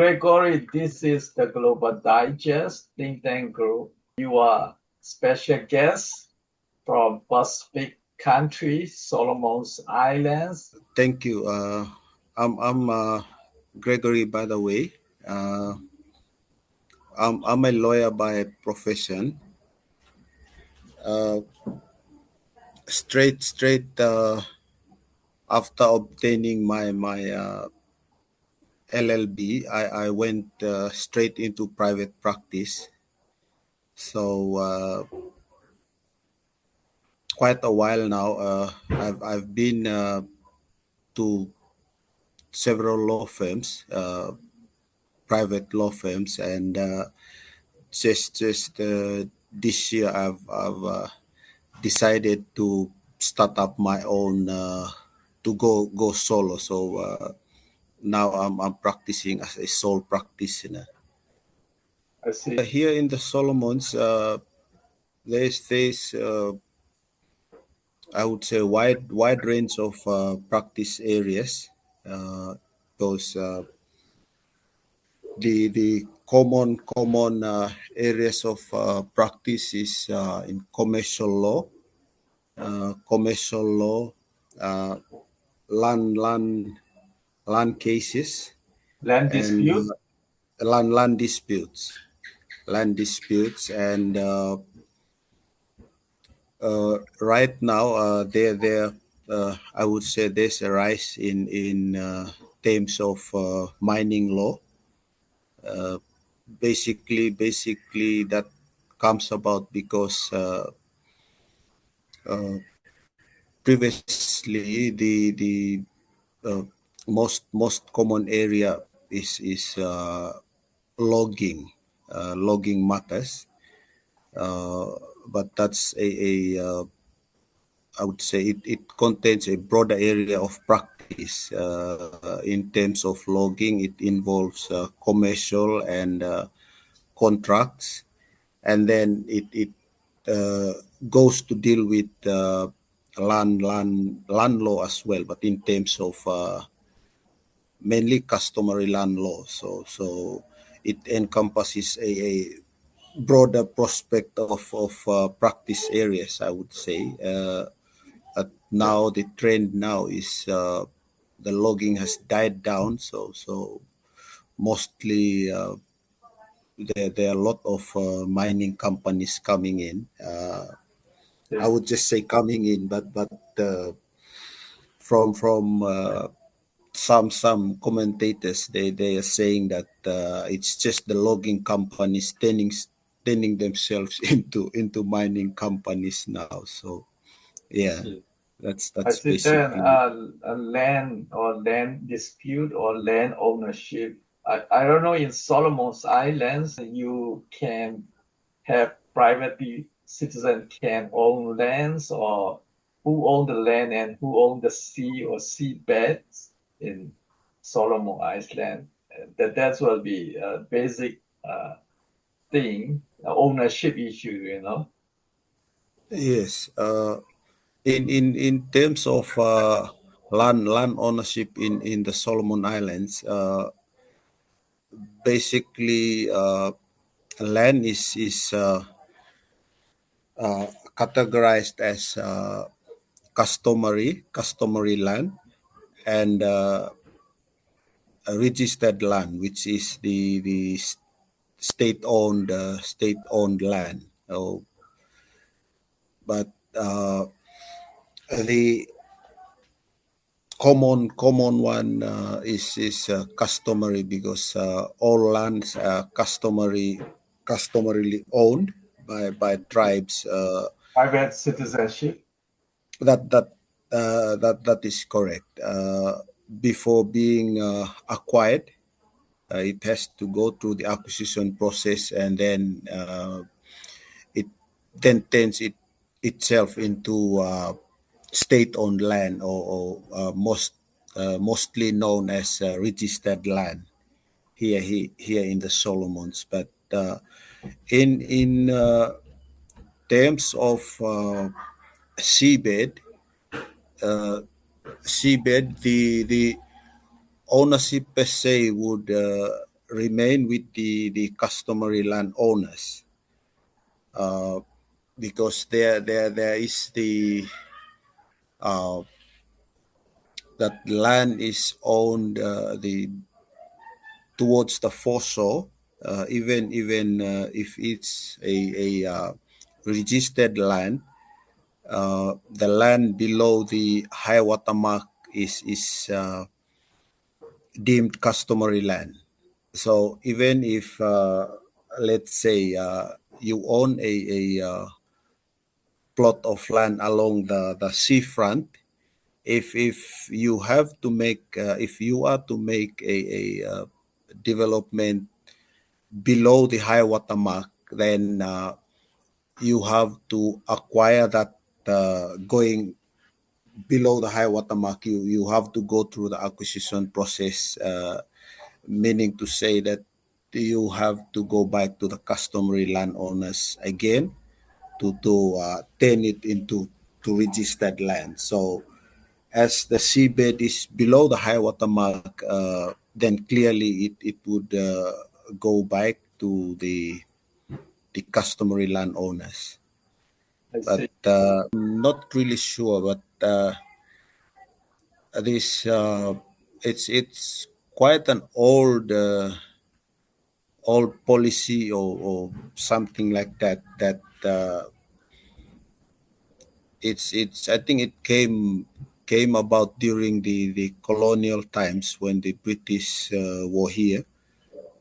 Gregory, this is the Global Digest think tank group. You are special guest from Pacific country, Solomon's Islands. Thank you. I'm Gregory, by the way. I'm a lawyer by profession. Uh, straight after obtaining my LLB, I went straight into private practice. So quite a while now. I've been to several law firms, private law firms, and just this year I've decided to start up my own to go solo. So now I'm practicing as a sole practitioner. I see. Here in the Solomons, there's I would say wide range of practice areas. Those the common areas of practice is in commercial law, uh, land land land cases, Land and dispute. land disputes, and right now there I would say there's a rise in terms of mining law. Basically that comes about because uh, previously the uh, most common area is logging matters, uh, but that's a I would say it contains a broader area of practice in terms of logging. It involves commercial and contracts, and then it goes to deal with land law as well, but in terms of mainly customary land law. So it encompasses a broader prospect of practice areas, I would say. Now the trend now is the logging has died down, so mostly there are a lot of mining companies coming in. I Yes. would just say coming in, but from some commentators, they are saying that it's just the logging companies turning themselves into mining companies now. So I yeah, see. I that's see then basically. a land or land dispute or land ownership. I don't know, in Solomon's Islands, you can have private citizen can own lands, or who own the land and who own the sea or seabeds in Solomon Island. That will be a basic thing, ownership issue. Yes. In terms of land ownership in the Solomon Islands, basically land is categorized as customary land and registered land, which is the state owned land. But the common one is customary because all lands are customarily owned by tribes. Private citizenship. That is correct. Before being acquired, it has to go through the acquisition process, and then it then turns itself into state-owned land, or mostly known as registered land here in the Solomons. But in terms of seabed, uh, the ownership per se would remain with the customary landowners, uh, because there is uh, that land is owned the towards the foreshore, even if it's a registered land, the land below the high water mark is deemed customary land. So even if let's say you own a plot of land along the seafront, if you have to make if you are to make a development below the high water mark, then you have to acquire that going below the high water mark. You have to go through the acquisition process, meaning to say that you have to go back to the customary landowners again to turn it into to registered land. So as the seabed is below the high water mark, then clearly it would go back to the customary landowners. I But see. I'm not really sure. But this it's quite an old policy or something like that. It's I think it came about during the colonial times when the British were here.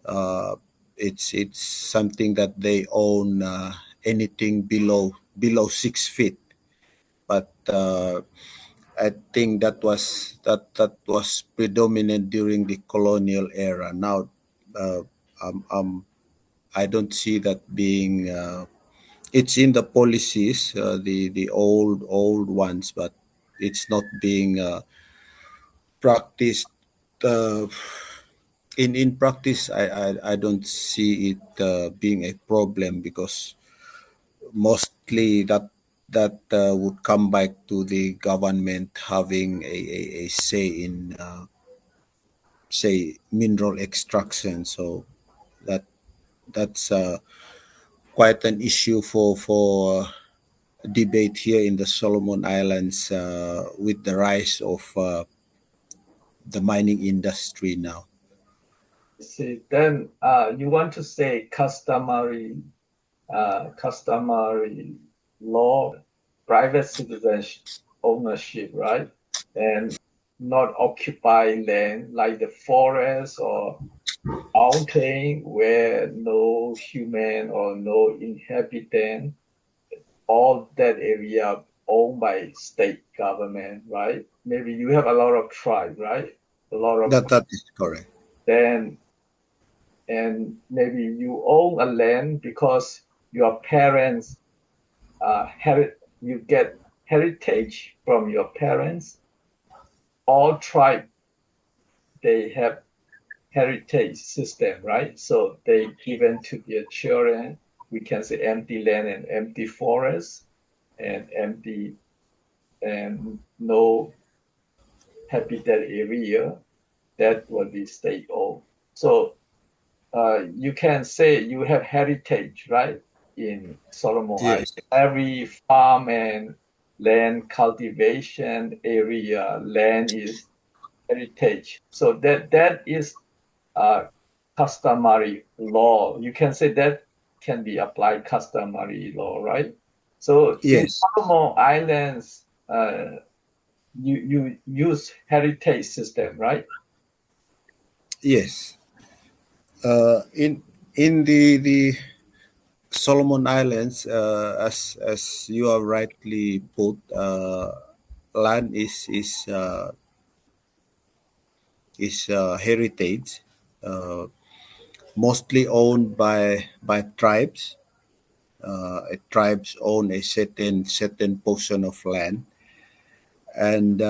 Uh, it's something that they own anything below 6 feet. But I think that was predominant during the colonial era. Now, uh, I don't see that being. It's in the policies, the old ones, but it's not being practiced. Uh, in practice, I don't see it being a problem, because mostly that would come back to the government having a say in say mineral extraction. So that that's quite an issue for debate here in the Solomon Islands with the rise of the mining industry now. I see. Then you want to say customary law, private citizenship ownership, right? And not occupy land like the forest or mountain where no human or no inhabitant, all that area owned by state government, right? Maybe you have a lot of tribe, right? A lot of That is correct. then and maybe you own a land because your parents you get heritage from your parents. All tribe they have heritage system, right? So they given to their children. We can say empty land and empty forest and empty and no habitat area that will be state owned. So you can say you have heritage, right? In Solomon Island, Yes, every farm and land cultivation area, land is heritage. So that is customary law. You can say that can be applied customary law, right? So in yes, Solomon Islands, you use heritage system, right? yes. In the Solomon Islands, as you have rightly put, land is heritage, uh, mostly owned by tribes. Tribes own a certain portion of land, and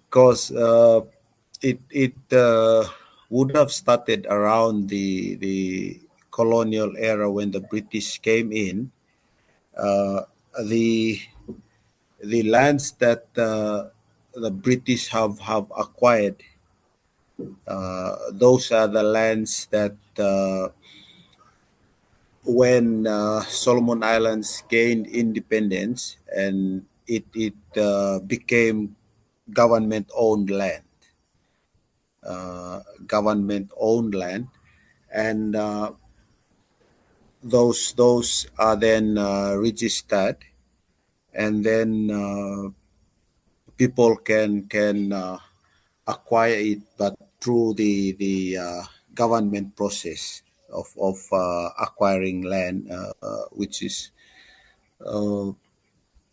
because it would have started around the colonial era when the British came in. Uh, the the lands that the British have acquired Those are the lands that when Solomon Islands gained independence and it became government-owned land, government-owned land, and those are then registered, and then people can acquire it, but through the government process of acquiring land, which is uh,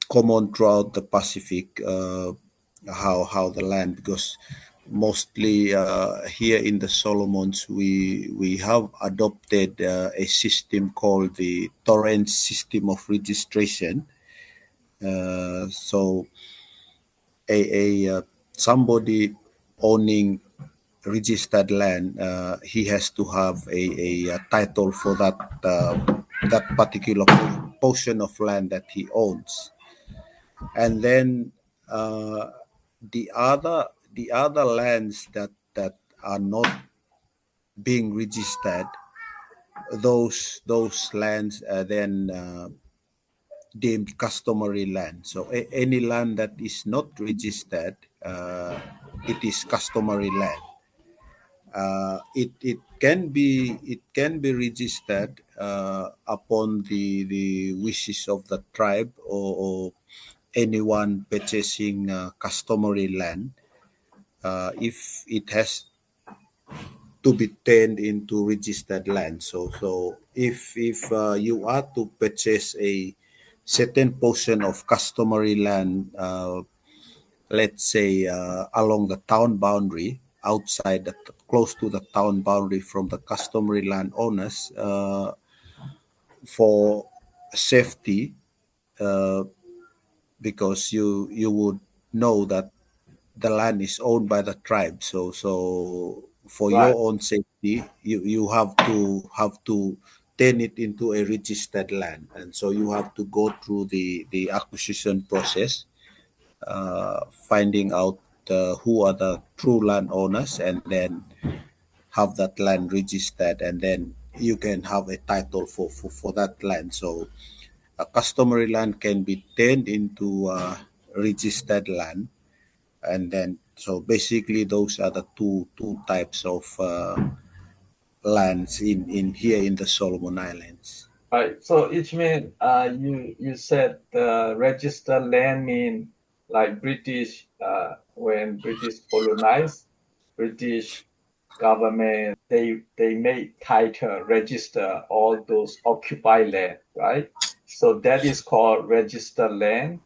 common throughout the Pacific. How the land, because mostly here in the Solomons we have adopted a system called the torrent system of registration. So a somebody owning registered land, he has to have a title for that particular portion of land that he owns, and then uh, the other lands that are not being registered, those lands are then deemed customary land. So any land that is not registered, it is customary land. It can be registered upon the wishes of the tribe, or anyone purchasing customary land, if it has to be turned into registered land. So if you are to purchase a certain portion of customary land, let's say along the town boundary, outside close to the town boundary from the customary land owners, for safety, uh, because you would know that the land is owned by the tribe. So for Right. your own safety, you have to turn it into a registered land, and so you have to go through the acquisition process, finding out who are the true landowners, and then have that land registered, and then you can have a title for that land. So a customary land can be turned into registered land, and then so basically those are the two types of lands in here in the Solomon Islands. Right. So each mean you said the registered land mean like British when British colonized, British government they made title register all those occupied land, right? So that is called registered land.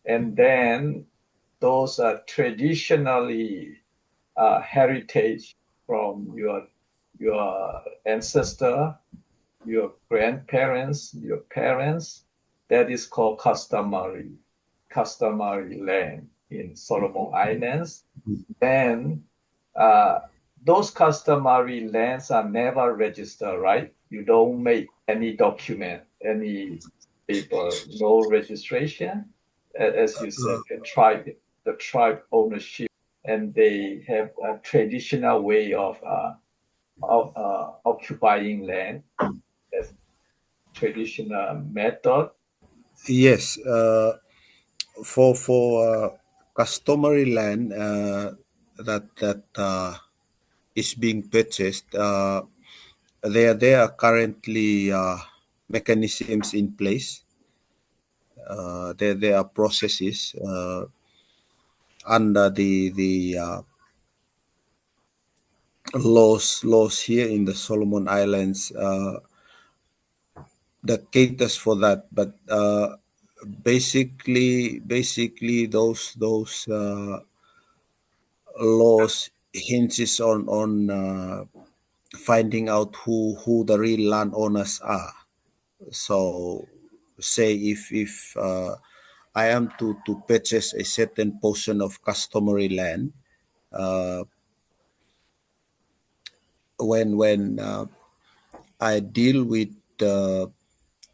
And then those are traditionally heritage from your ancestor, your grandparents, your parents. That is called customary land in Solomon Islands. Then uh, those customary lands are never registered, right? You don't make any document, any paper, no registration. As you said, the tribe ownership, and they have a traditional way of occupying land. That's traditional method. Yes, for customary land that is being purchased, there are currently mechanisms in place. There are processes under the laws here in the Solomon Islands that caters for that. But basically those laws hinges on finding out who the real landowners are. So say if I am to purchase a certain portion of customary land, uh, when I deal with uh,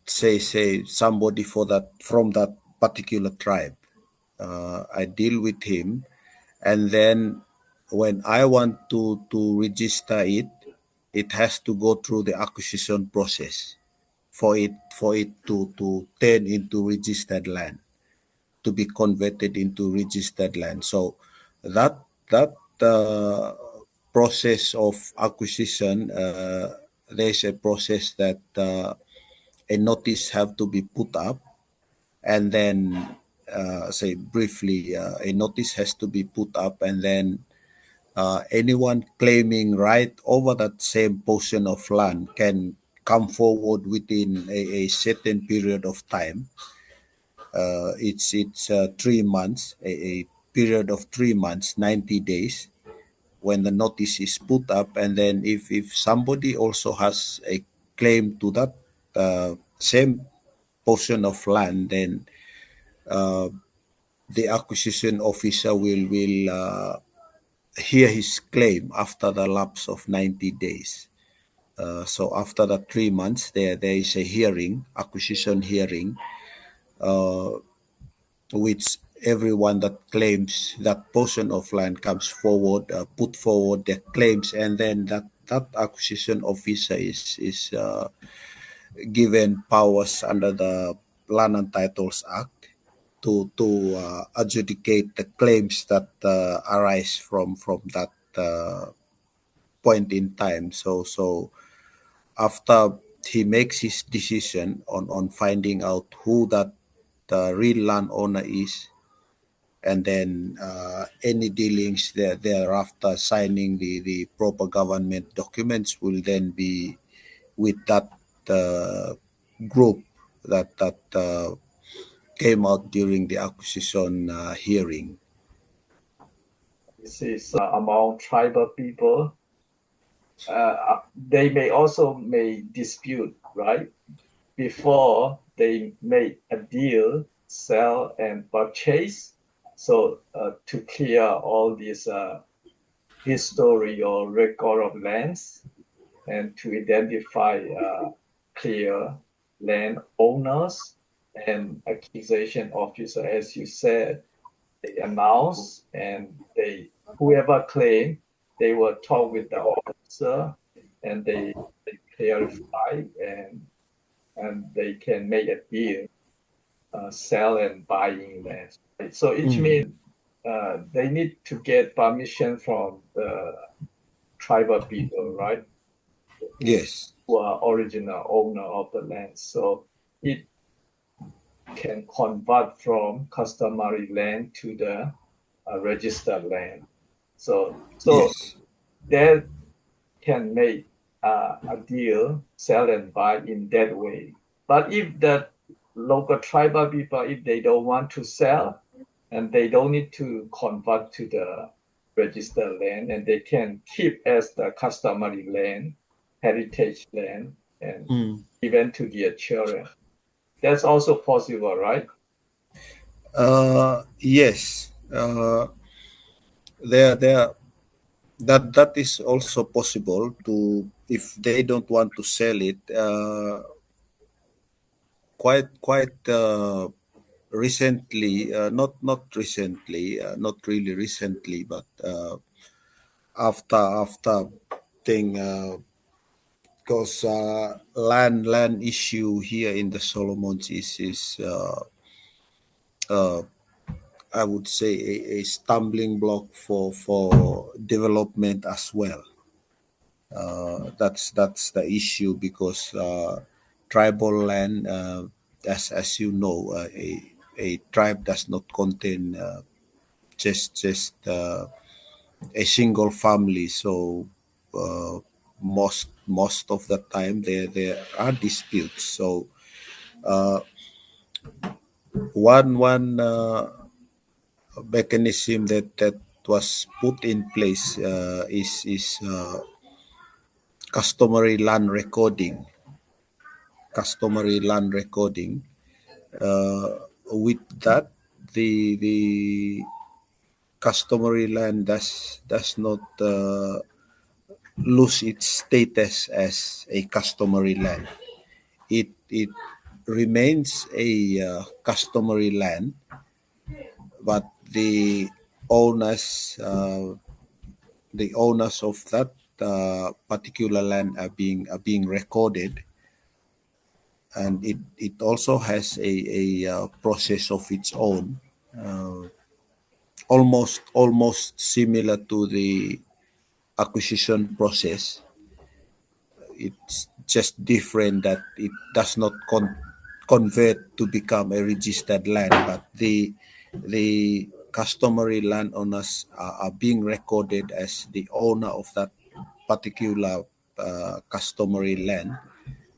say somebody for that from that particular tribe, I deal with him, and then when I want to register it, it has to go through the acquisition process for it to turn into registered land, to be converted into registered land. So that that process of acquisition, there's a process that a notice have to be put up, and then say briefly, a notice has to be put up, and then anyone claiming right over that same portion of land can come forward within a certain period of time. It's 3 months, a period of 3 months, 90 days, when the notice is put up, and then if somebody also has a claim to that same portion of land, then uh, the acquisition officer will hear his claim after the lapse of 90 days. So after the 3 months, there is a hearing, acquisition hearing, uh, which everyone that claims that portion of land comes forward, put forward their claims, and then that acquisition officer is given powers under the Land and Titles Act to adjudicate the claims that arise from that point in time. So after he makes his decision on finding out who that real landowner is, and then any dealings thereafter, signing the proper government documents will then be with that uh, group that came out during the acquisition hearing. This is among tribal people. They may also may dispute, right? Before they make a deal, sell and purchase. So to clear all this history or record of lands and to identify clear land owners and acquisition officer, as you said, they announce and they whoever claim they will talk with the officer and they clarify and they can make a deal, sell and buying land. Right? So it Mm. means they need to get permission from the tribal people, right? Who, Yes, who are original owner of the land. So it can convert from customary land to the registered land. So yes, that can make a deal, sell and buy in that way. But if the local tribal people, if they don't want to sell and they don't need to convert to the registered land and they can keep as the customary land, heritage land, and mm. even to their children. That's also possible, right? Yes. There that is also possible to, if they don't want to sell it. Quite recently, not recently, not really recently, but after thing, because land issue here in the Solomons is I would say a stumbling block for development as well. That's the issue, because tribal land, as you know, a tribe does not contain just a single family. So most of the time there are disputes. So one mechanism that was put in place is customary land recording. Customary land recording. With that, the customary land does not lose its status as a customary land. It remains a customary land, but the owners the owners of that particular land are being recorded, and it also has a process of its own, uh, almost similar to the acquisition process. It's just different that it does not convert to become a registered land, but the customary landowners are being recorded as the owner of that particular customary land,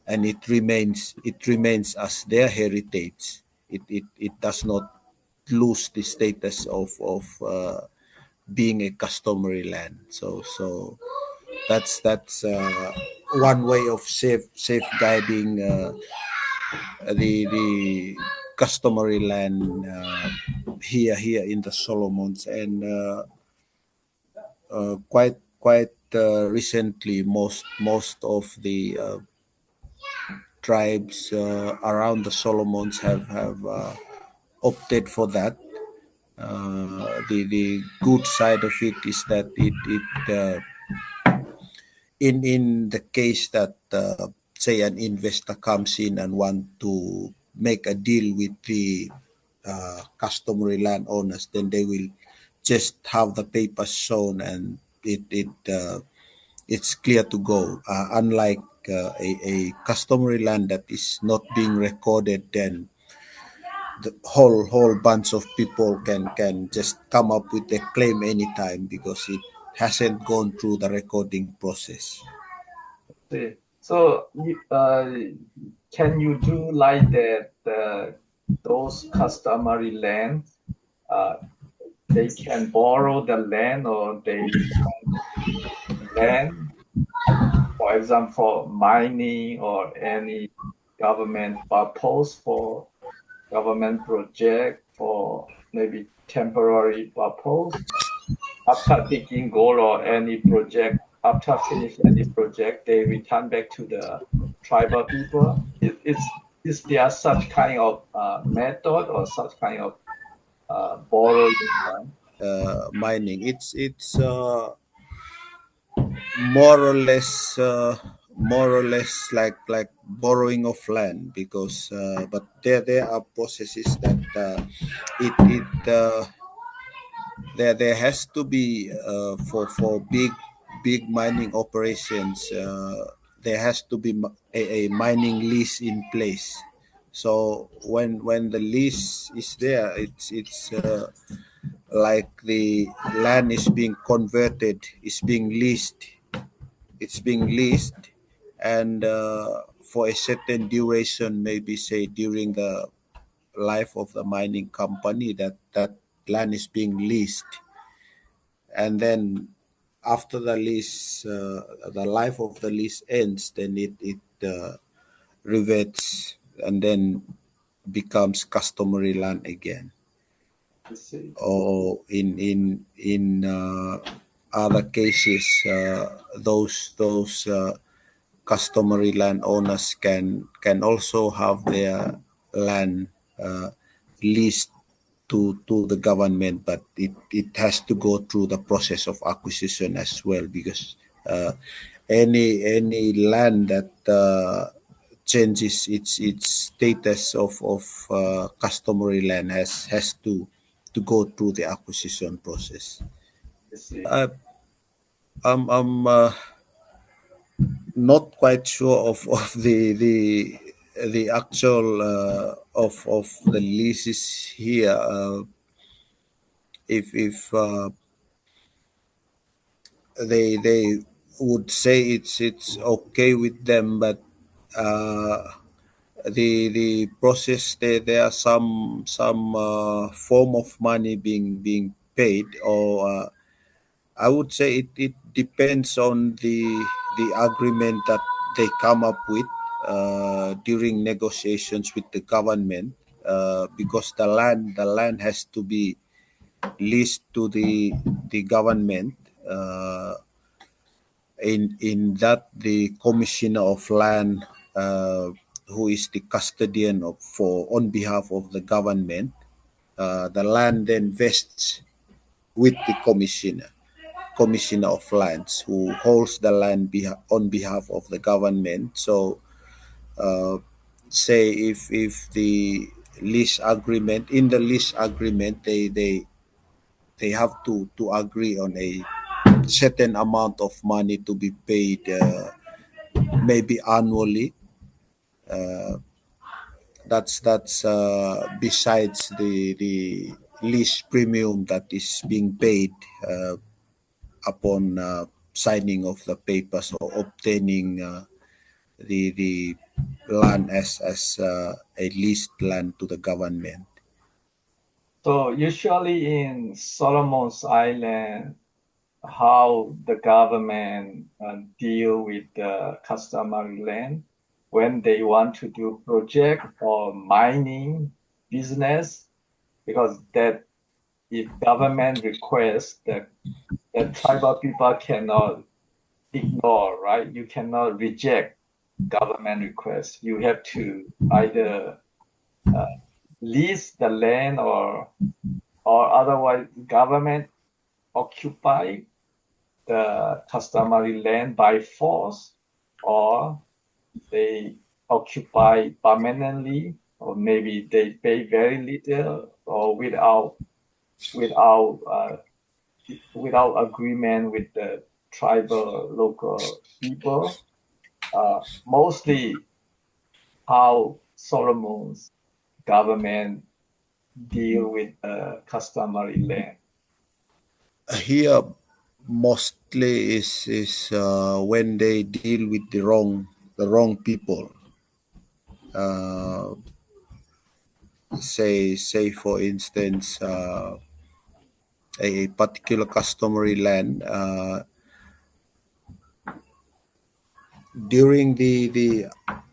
and it remains as their heritage. It does not lose the status of being a customary land. So that's one way of safeguarding the customary land here in the Solomons, and quite recently, most of the tribes around the Solomons have opted for that. The good side of it is that in the case that say an investor comes in and want to make a deal with the customary landowners, then they will just have the papers shown, and it's clear to go. Unlike a customary land that is not being recorded, then the whole bunch of people can just come up with a claim anytime because it hasn't gone through the recording process. See. So can you do like that? Those customary lands, uh, they can borrow the land or they land, for example, mining or any government purpose for government project for maybe temporary purpose. After digging gold or any project, after finish any project, they return back to the tribal people. Is there such kind of method or such kind of borrowing land? Mining, it's more or less like borrowing of land, because but there are processes that there has to be for big mining operations. There has to be a mining lease in place. So when the lease is there, it's like the land is being converted, it's being leased, and for a certain duration, maybe say during the life of the mining company, that land is being leased. And then after the life of the lease ends, then it reverts and then becomes customary land again. You see, Or in other cases, those customary landowners can also have their land uh, leased to the government, but it has to go through the process of acquisition as well, because any land that changes its status of customary land has to go through the acquisition process. you see, I, I'm not quite sure of the actual of the leases here. If they would say it's okay with them, but uh, the process, there are some form of money being paid, or I would say it depends on the agreement that they come up with during negotiations with the government, because the land has to be leased to the government. In that, the commissioner of land, who is the custodian for on behalf of the government, the land then vests with the commissioner. commissioner of lands who holds the land on behalf of the government. So uh, say if the lease agreement in the lease agreement they have to agree on a certain amount of money to be paid maybe annually. That's besides the lease premium that is being paid upon signing of the papers or obtaining the land as a leased land to the government. So usually in Solomon's Island, how the government deal with the customary land when they want to do project or mining business, because that if government requests that tribal people cannot ignore, right? You cannot reject government requests. You have to either uh, lease the land or otherwise government occupy the customary land by force, or they occupy permanently, or maybe they pay very little or without uh, without agreement with the tribal local people. Mostly how Solomon's government deal with customary land. Here, mostly is when they deal with the wrong people. Uh, say for instance, a particular customary land during the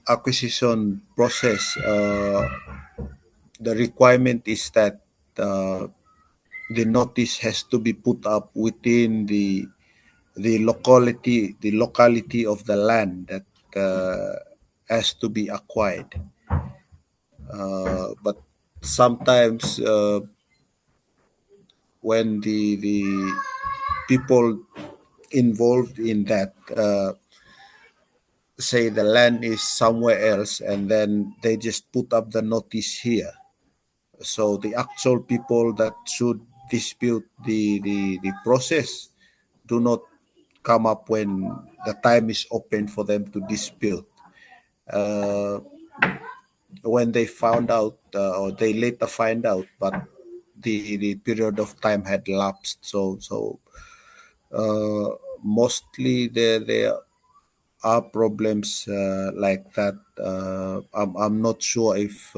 acquisition process. The requirement is that uh, the notice has to be put up within the locality of the land that has to be acquired. But sometimes when the people involved in that say the land is somewhere else and then they just put up the notice here, so the actual people that should dispute the process do not come up when the time is open for them to dispute. uh, when they found out or they later find out, but the period of time had lapsed. So uh, mostly there are problems like that. I'm not sure if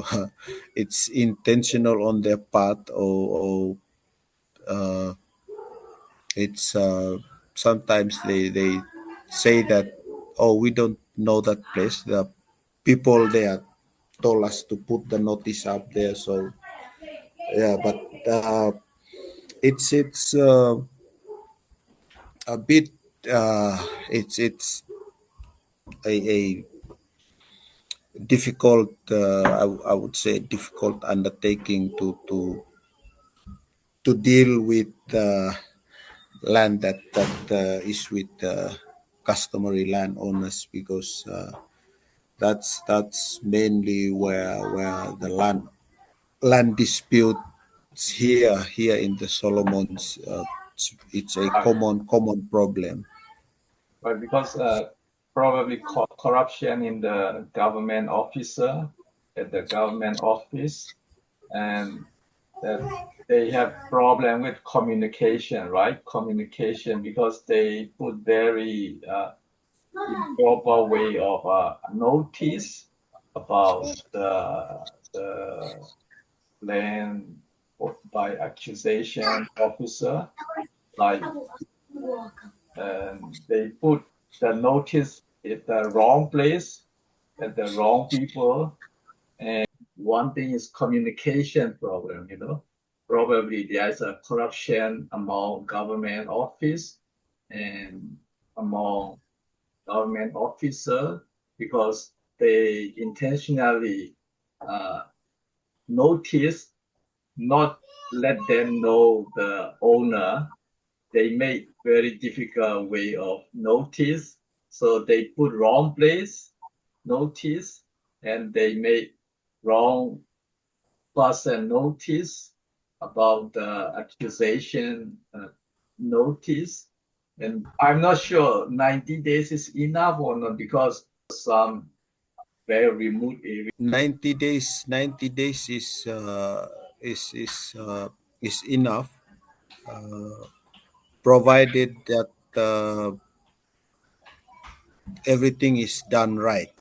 it's intentional on their part, or uh, it's sometimes they say that, oh, we don't know that place. The people there told us to put the notice up there. So yeah, but it's a bit it's a difficult, I would say difficult undertaking to deal with land that is with customary landowners, because that's mainly where the land disputes here in the Solomons. It's a Right. common problem. Right, because probably corruption in the government officer at the government office, and that they have problem with communication, right? Communication, because they put very improper way of notice about the land by accusation officer, like they put the notice at the wrong place, at the wrong people. And one thing is communication problem, Probably there's a corruption among government office and among government officer, because they intentionally uh, notice, not let them know the owner. They may very difficult way of notice. So they put wrong place notice, and they made wrong person notice about the accusation notice. And I'm not sure 90 days is enough or not because some very remote area. 90 days is enough, provided that everything is done right,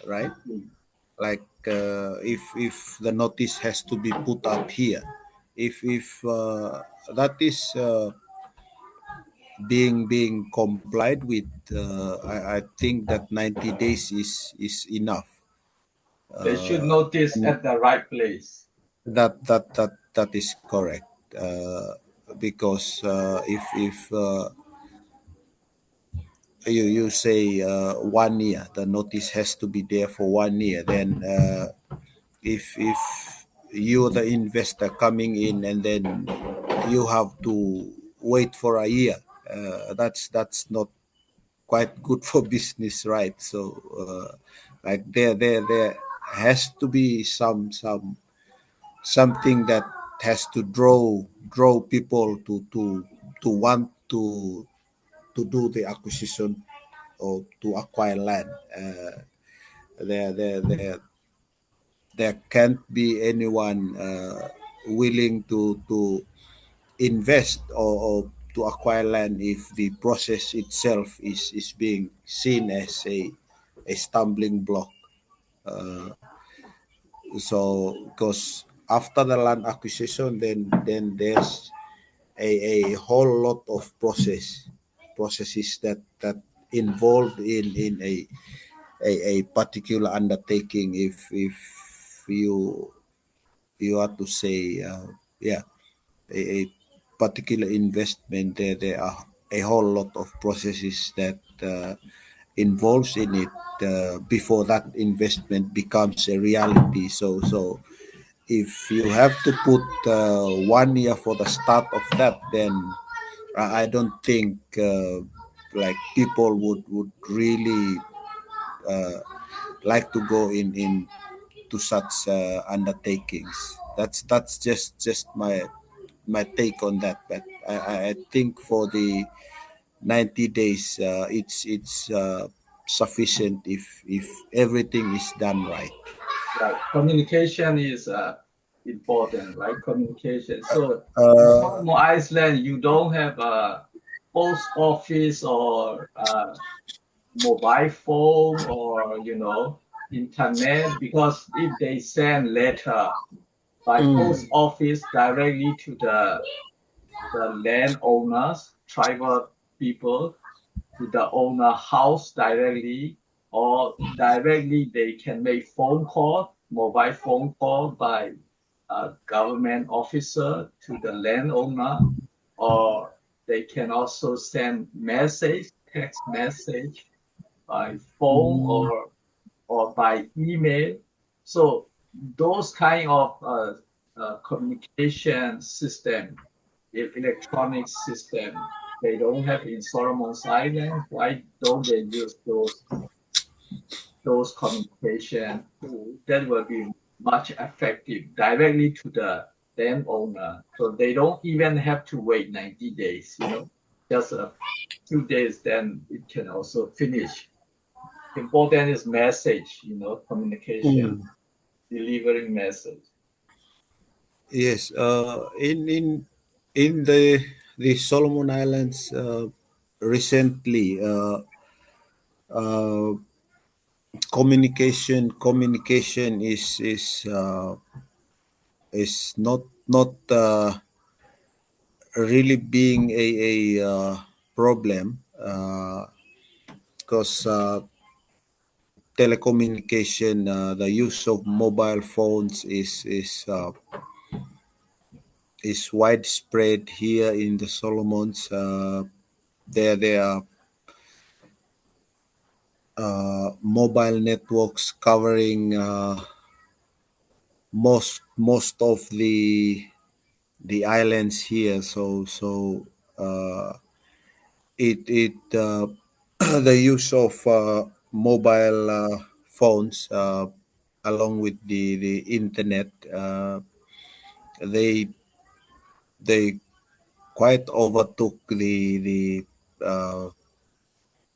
right? Like if the notice has to be put up here, if that is being complied with, I think that 90 days is enough. They should notice And at the right place. that is correct, because if you say 1 year, the notice has to be there for 1 year. Then if you're the investor coming in and then you have to wait for a year, that's not quite good for business, right? So like there has to be something that has to draw people to want to do the acquisition or to acquire land. There, there, there, there can't be anyone willing to invest or to acquire land if the process itself is being seen as a stumbling block. So, because after the land acquisition, then there's a whole lot of processes that involved in a particular undertaking. If you you are to say yeah, a particular investment, there are a whole lot of processes that involves in it before that investment becomes a reality. So if you have to put 1 year for the start of that, then I don't think like people would really like to go in to such undertakings. That's just my take on that. But I think for the 90 days, it's sufficient if everything is done right. Right. Communication is important, right? Communication. So in Uh, Solomon Island, you don't have a post office or mobile phone or internet because if they send letter by post mm, office directly to the landowners, tribal people, to the owner house directly, or directly they can make phone call, mobile phone call by a government officer to the landowner, or they can also send message, text message by phone mm, or by email. So those kind of communication system, electronic system, they don't have in Solomon's Islands. Why don't they use those communication tools? That will be much effective directly to the landowner. So they don't even have to wait 90 days, just a few days, then it can also finish. Important is message, communication, mm. delivering message. Yes, in the Solomon Islands, recently, uh, communication is not really being a problem, because telecommunication, the use of mobile phones is widespread here in the Solomons. There are mobile networks covering most of the islands here. So it the use of mobile phones along with the internet, they they quite overtook the uh,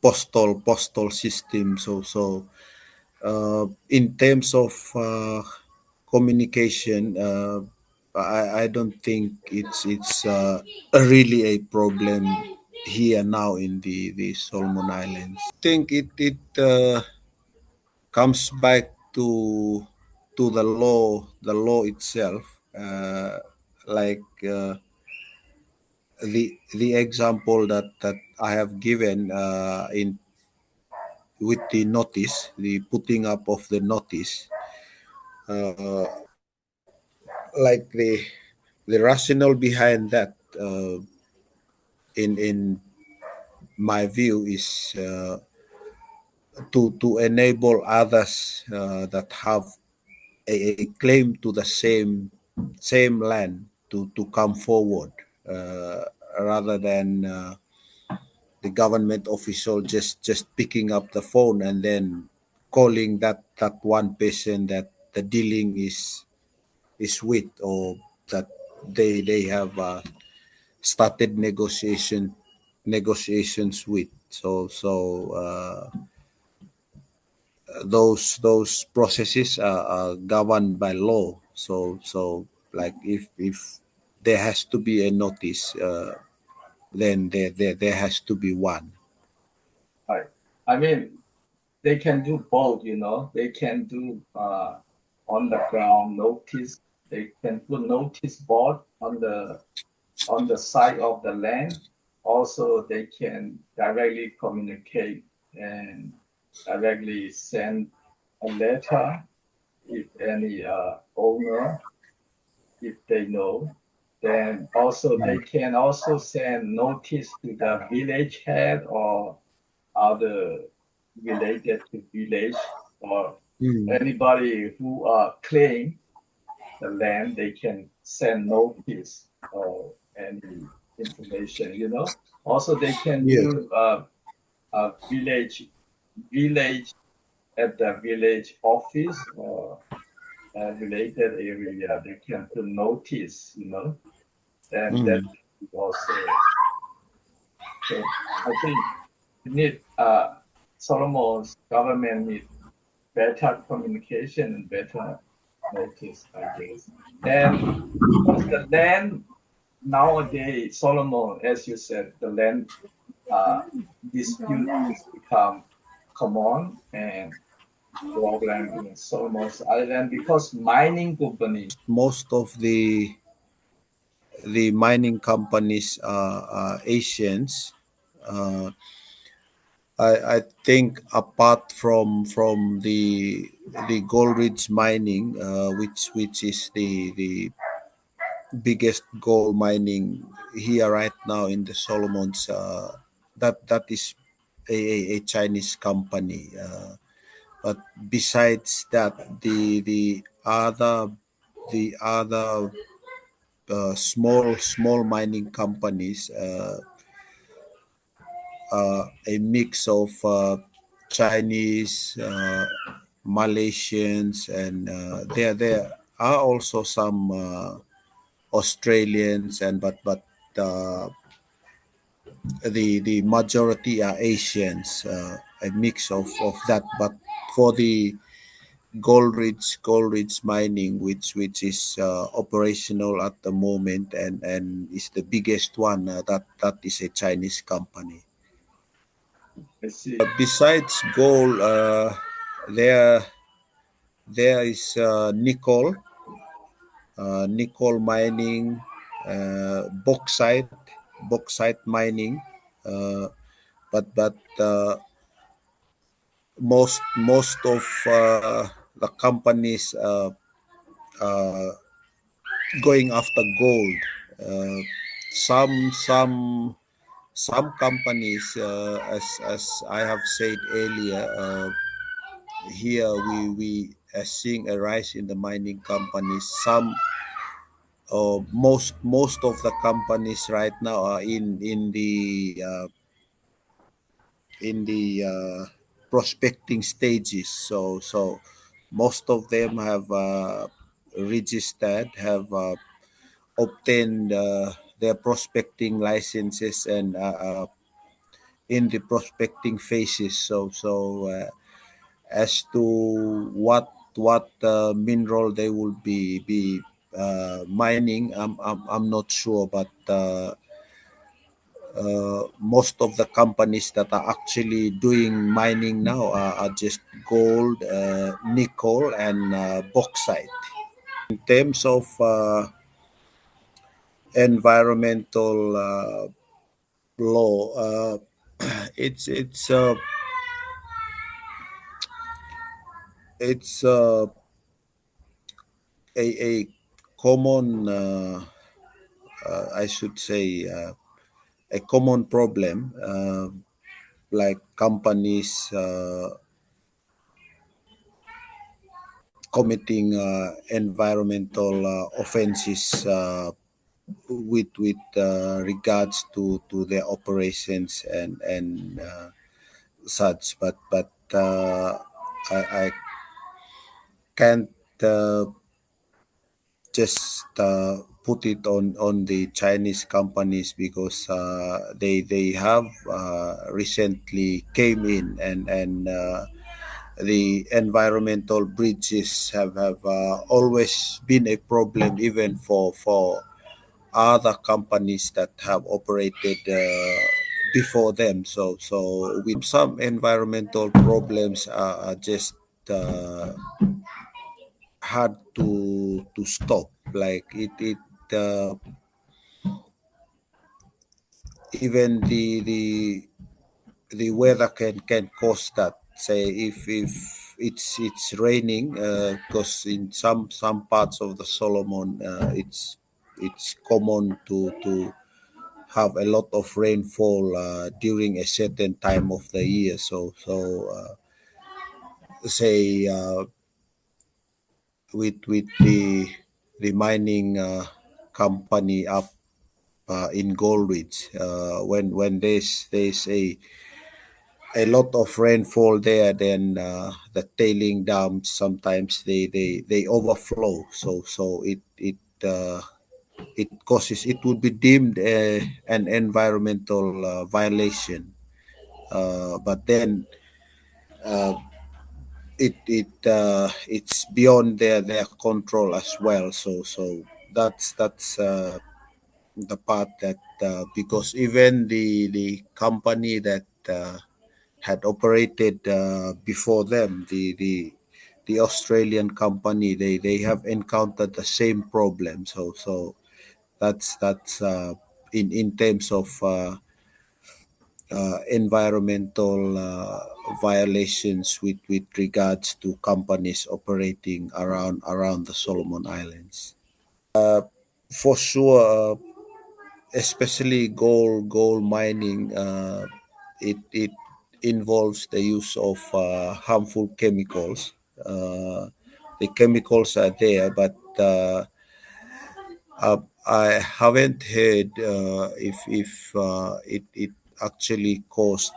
postal system. In terms of communication, I don't think it's really a problem here now in the Solomon Islands. Think it comes back to the law itself, like the example that I have given in with the notice, the putting up of the notice, like the rationale behind that, in my view, is to enable others that have a claim to the same land to come forward, uh, rather than the government official just picking up the phone and then calling that one person that the dealing is with, or that they have started negotiations with. Those processes are governed by law. Like if there has to be a notice, then there has to be one. Right. I mean, they can do both, you know. They can do on the ground notice. They can put notice board on the side of the land. Also, they can directly communicate and directly send a letter if any owner, if they know. Then also they can also send notice to the village head or other related to village or Mm. anybody who claim the land, they can send notice or any information, you know. Also, they can Yes. do a village at the village office or a related area. They can put notice, you know, and that Mm. is also. So I think we need Solomon's government need better communication and better notice, I guess. And because the land nowadays, Solomon, as you said, the land uh, dispute is become common and problem in Solomon's Island because mining company, Most of the mining companies are Asians. Uh, I think apart from the Gold Ridge mining, which is the biggest gold mining here right now in the Solomons, that is a Chinese company. But besides that, the other small mining companies, a mix of Chinese, Malaysians, and there are also some Australians, and but uh, the majority are Asians, a mix of that. But for the Gold Ridge mining, which is operational at the moment, and is the biggest one, that is a Chinese company. I see, Besides gold, there is nickel mining, bauxite mining, uh, but most of the companies going after gold. Uh, some companies, as I have said earlier, here we are seeing a rise in the mining companies. Most of the companies right now are in the prospecting stages. So most of them have registered, have obtained their prospecting licenses and in the prospecting phases. So as to what mineral they will be mining, I'm not sure, but most of the companies that are actually doing mining now are just gold, nickel, and bauxite. In terms of environmental law, it's it's a common, I should say, a common problem, like companies committing environmental offenses with regards to their operations and such. But I can't just put it on the Chinese companies because they have recently came in and the environmental breaches have always been a problem even for other companies that have operated before them. So with some environmental problems are just hard to stop. Like it even the weather can cause that. Say if it's raining, because in some parts of the Solomon, it's common to have a lot of rainfall during a certain time of the year. So say with the mining company up in Goldridge, when there's a lot of rainfall there, then the tailing dams sometimes they overflow. So it causes, it would be deemed an environmental violation. But then it's beyond their control as well. So that's the part that because even the company that had operated before them, the Australian company, they have encountered the same problem. So that's in terms of environmental violations with regards to companies operating around the Solomon Islands. For sure, especially gold mining, it involves the use of harmful chemicals. The chemicals are there, but I haven't heard if it actually caused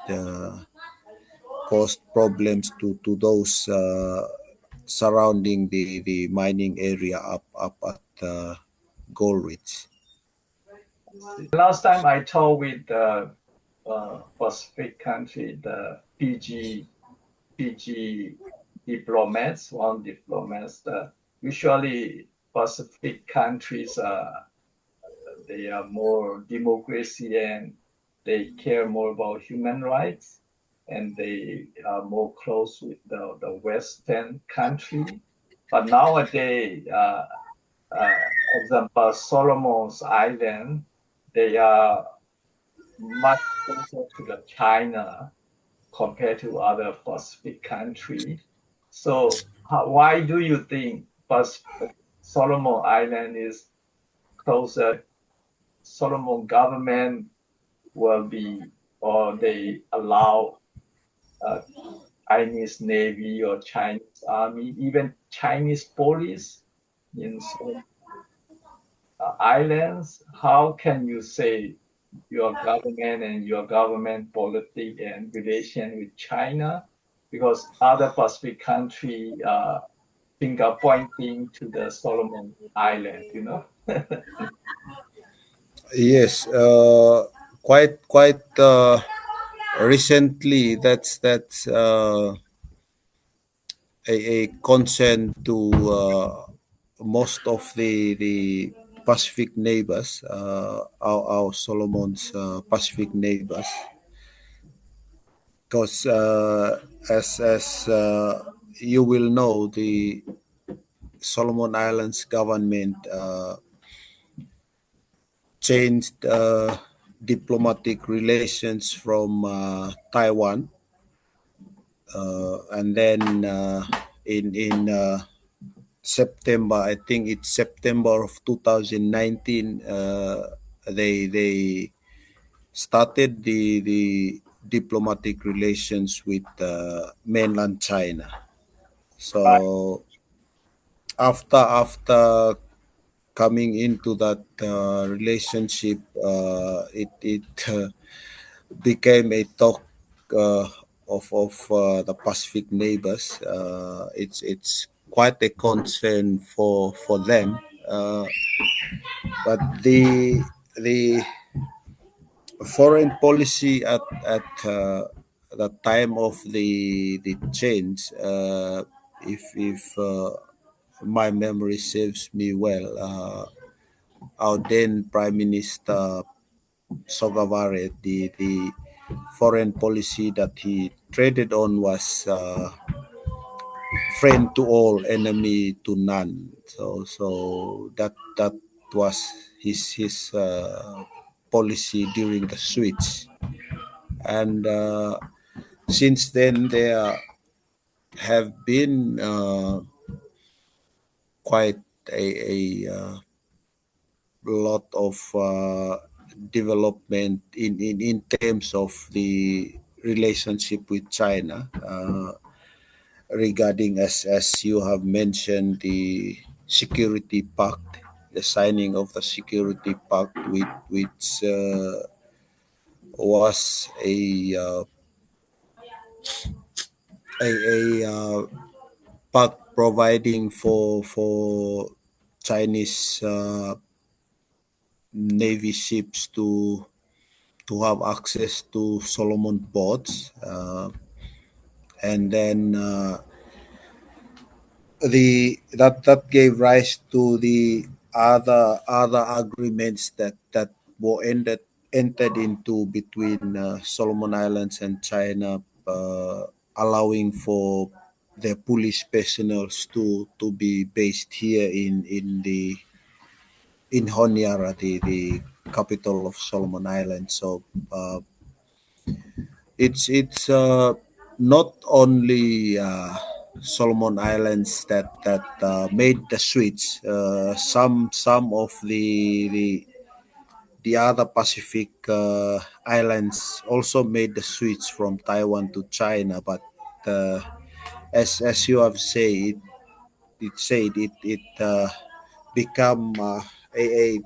problems to those surrounding the mining area up at Gold Ridge. Last time I talked with the Pacific country, the PG diplomats, one diplomats, usually Pacific countries, they are more democracy and they care more about human rights and they are more close with the Western country. But nowadays, example, Solomon's Island, they are much closer to the China compared to other Pacific countries. So why do you think Solomon Island is closer? Solomon government will be, or they allow uh, Chinese Navy or Chinese Army, even Chinese police in some islands? How can you say your government and your government policy and relation with China? Because other Pacific country finger pointing to the Solomon Island, you know? Yes, quite recently. That's a concern to most of the Pacific neighbors, our Solomon's Pacific neighbors, because as you will know, the Solomon Islands government changed diplomatic relations from Taiwan, and then in September, I think it's September of 2019, they started the diplomatic relations with mainland China. Right, So after coming into that relationship, it became a talk uh, of the Pacific neighbors. It's quite a concern for them. Uh, but the foreign policy at the time of the change, if my memory serves me well, our then Prime Minister Sogavare, the foreign policy that he traded on was friend to all, enemy to none. So that was his policy during the switch, and since then there have been quite a lot of development in terms of the relationship with China, regarding, as you have mentioned, the security pact, the signing of the security pact, with which was a pact providing for Chinese navy ships to have access to Solomon ports, and then the that gave rise to the other agreements that were entered into between Solomon Islands and China, allowing for their police personnel to be based here in Honiara, the capital of Solomon Islands. So it's not only Solomon Islands that made the switch. Some of the other Pacific islands also made the switch from Taiwan to China, but uh, as you have said it become a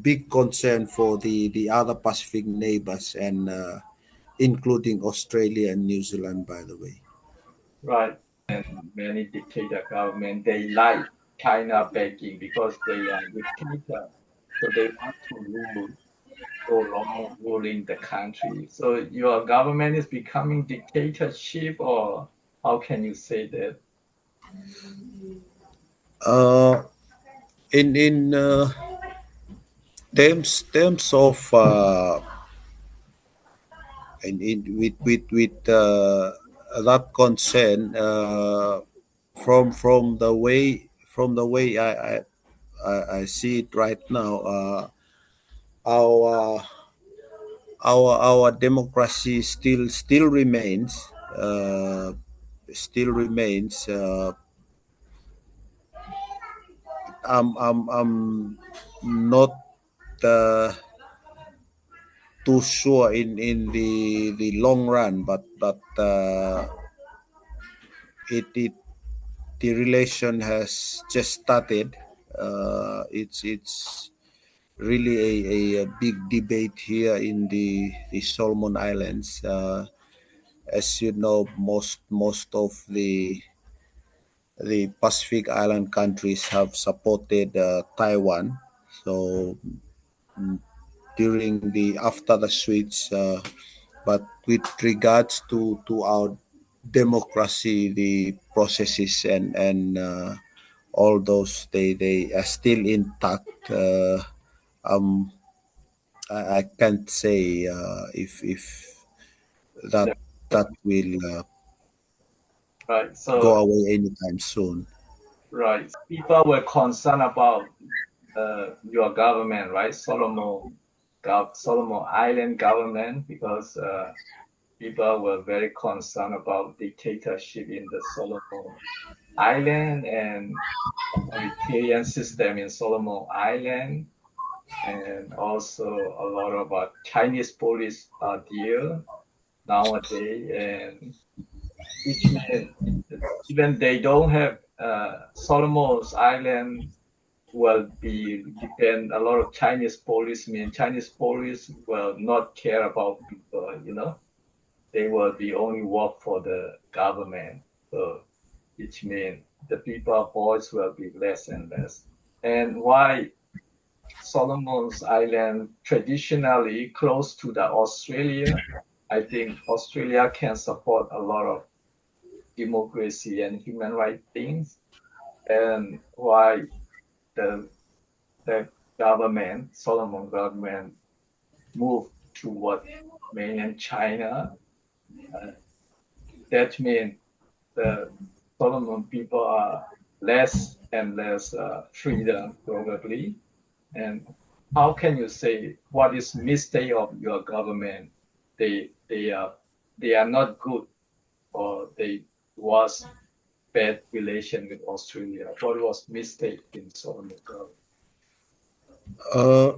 big concern for the other Pacific neighbors, and including Australia and New Zealand, by the way. right. And many dictator government, they like China begging because they are dictator. So they want to rule so long ruling the country. So your government is becoming dictatorship, or how can you say that? Uh, in terms of in with that concern, from the way I see it right now, our our democracy uh, still remains. I'm not uh, too sure in the long run, but it the relation has just started. It's really a big debate here in the Solomon Islands. As you know, most of the Pacific Island countries have supported Taiwan. So during the after the switch, but with regards to our democracy, the processes and all those they are still intact. Um, I can't say if that Yeah, that will right. go So, away anytime soon. right. People were concerned about your government, right? Solomon Island government, because people were very concerned about dictatorship in the Solomon Island and authoritarian system in Solomon Island, and also a lot of Chinese police are there nowadays, and which means even they don't have Solomon's Island will be depend a lot of Chinese police. Mean Chinese police will not care about people, they will be only work for the government. So which means the people voice will be less and less. And why Solomon's Island traditionally close to the Australia? I think Australia can support a lot of democracy and human rights things, and why the the government, Solomon government, moved toward mainland China. Uh, that means the Solomon people are less and less freedom probably. And how can you say what is mistake of your government? They are not good, or they was bad relation with Australia. What was mistake in Solomon government? Uh,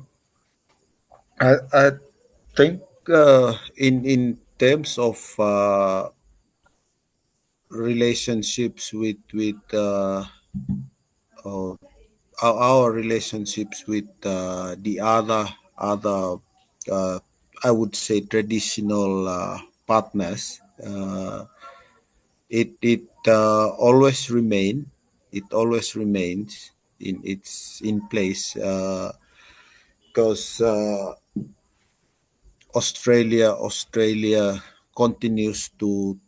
I think in terms of relationships with uh, our relationships with the other I would say traditional partners. It always remains in its in place because Australia continues to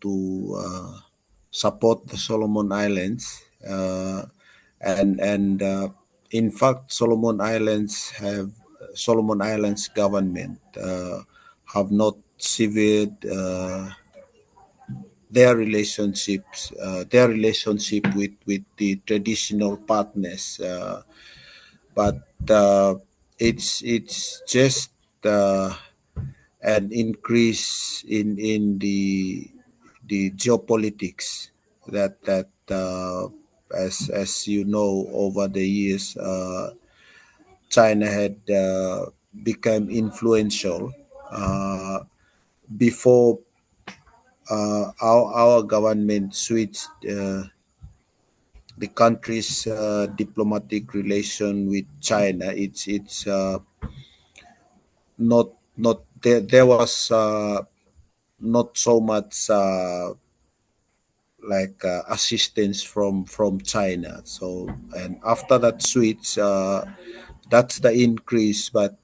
support the Solomon Islands, and in fact Solomon Islands government have not severed their relationship with the traditional partners, but it's just uh, an increase in the geopolitics that as you know over the years China had become influential uh, before our government switched the country's diplomatic relation with China. It's not there was not so much assistance from China. So and after that switch, that's the increase. But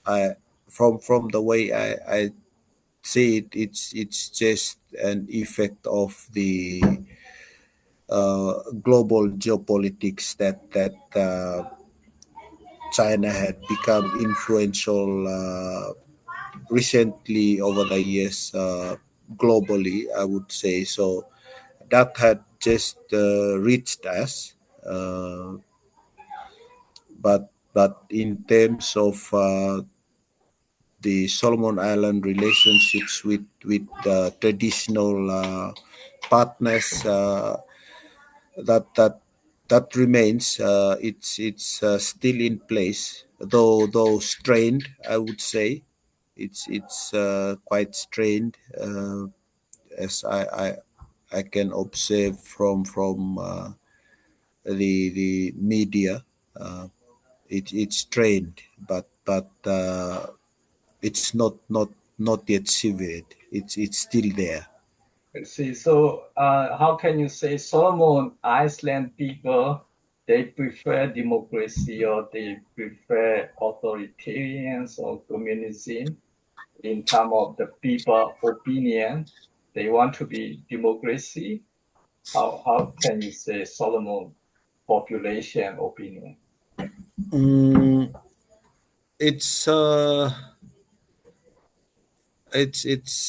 I from the way I see it, it's just an effect of the global geopolitics that China had become influential recently over the years globally. I would say so. That had just reached us, uh, but in terms of the Solomon Island relationships with traditional partners, that that remains. It's still in place, though strained. I would say it's quite strained, as I can observe from the media. Uh, it's trained, but it's not yet severed. It's still there. I see. So, how can you say Solomon Iceland people they prefer democracy or they prefer authoritarians or communism in terms of the people opinion? They want to be democracy. How can you say Solomon population opinion? Mm, it's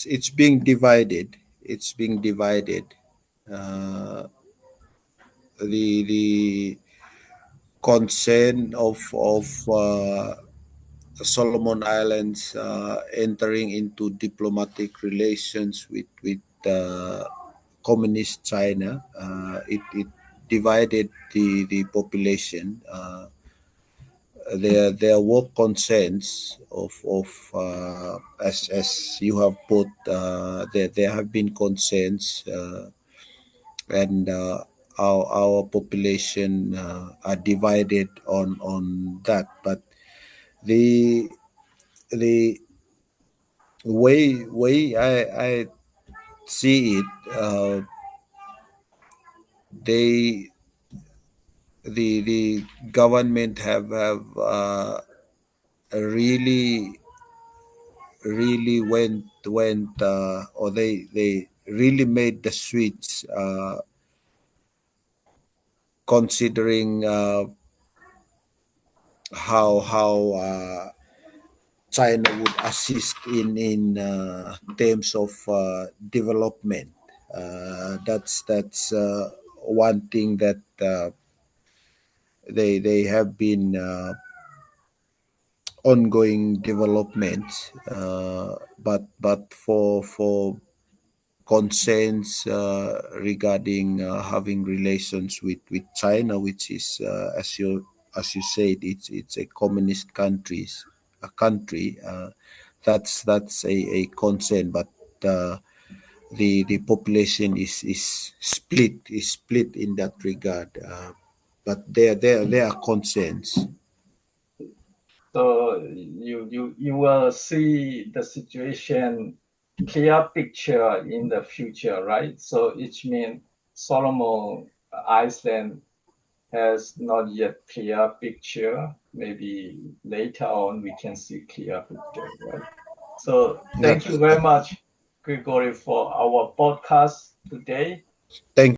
it's being divided. It's being divided. Uh, the concern of Solomon Islands entering into diplomatic relations with communist China. It divided the population. There were concerns of as you have put, there have been concerns, and our population are divided on that. But the the way I see it, they the government have really went or they really made the switch, considering how China would assist in terms of development. That's one thing that they have been ongoing developments, but for concerns regarding having relations with China, which is, as you said, it's a communist country. That's a concern, but uh, the population is split in that regard. But there are concerns. So you will see the situation clear picture in the future, right? So it means Solomon Iceland has not yet clear picture. Maybe later on we can see clear picture, right? So thank That's you very much, Gregory, for our podcast today. Thank